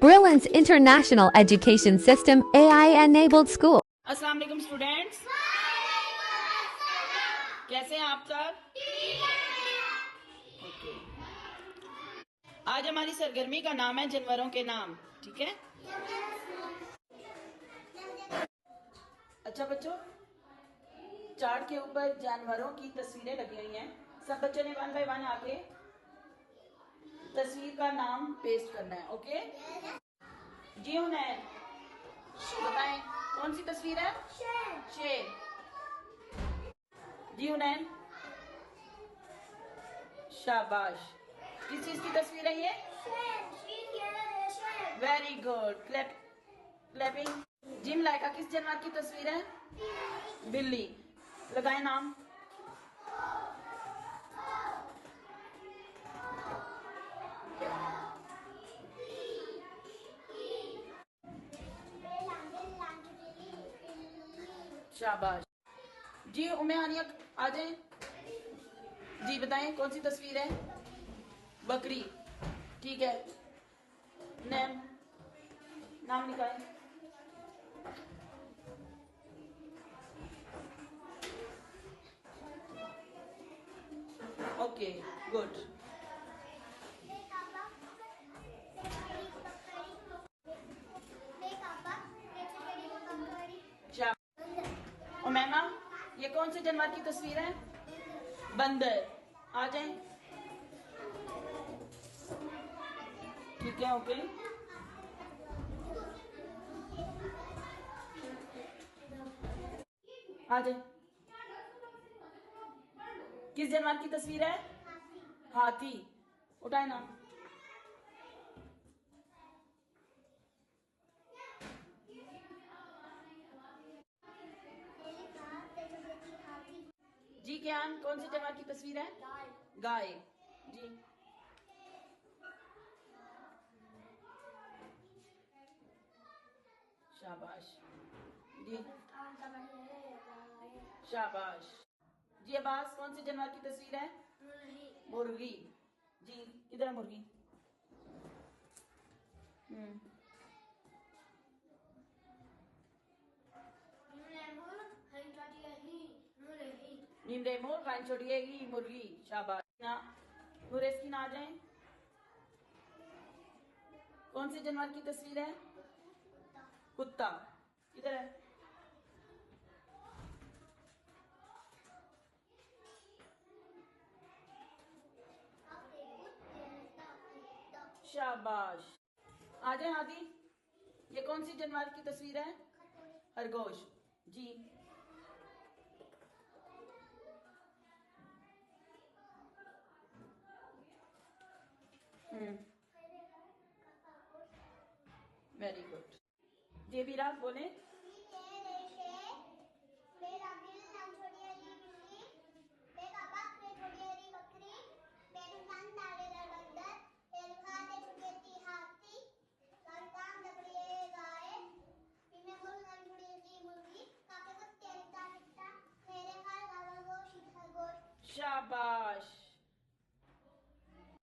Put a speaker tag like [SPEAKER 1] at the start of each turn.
[SPEAKER 1] Brilliance International Education System AI-enabled school.
[SPEAKER 2] अस्सलाम वालेकुम students, कैसे हैं आप सब? ओके, आज हमारी सरगर्मी का नाम है जानवरों के नाम। ठीक है, अच्छा बच्चों, चार्ट के ऊपर जानवरों की तस्वीरें लगी हुई हैं। सब बच्चों ने 1 बाय 1 आके तस्वीर का नाम पेस्ट करना है। ओके जी, हुनैन बताएं कौन सी तस्वीर है? शेर। जी हुनैन, शाबाश। किस चीज की तस्वीर है ये? Very good, clapping. जी मलाइका, किस जानवर की तस्वीर है? बिल्ली। लगाए नाम। शाबाश। जी उम्मे हानिया आ जाए। जी बताएं कौन सी तस्वीर है? बकरी। ठीक है, नाम लिखाएं। Okay good. उमैमा, ये कौन से जानवर की तस्वीर है? बंदर। आ जाए। ठीक है, ओके। आ जाए। किस जानवर की तस्वीर है? हाथी। उठाए नाम। जी ज्ञान, कौन से जानवर की तस्वीर है? गाय। जी शाबाश। जी शाबाश। जी अब्बास, कौन से जानवर की तस्वीर है? मुर्गी। जी किधर है मुर्गी? निमरे मोर खान छोड़िएगी मुर्गी। शाबाश। ना नूरेश की ना आ जाए। कौन से जानवर की तस्वीर है? कुत्ता। किधर है? शाबाश। आ जाए हाथी। ये कौन सी जानवर की तस्वीर है? खरगोश। जी वेरी गुड। जी विराट बोले।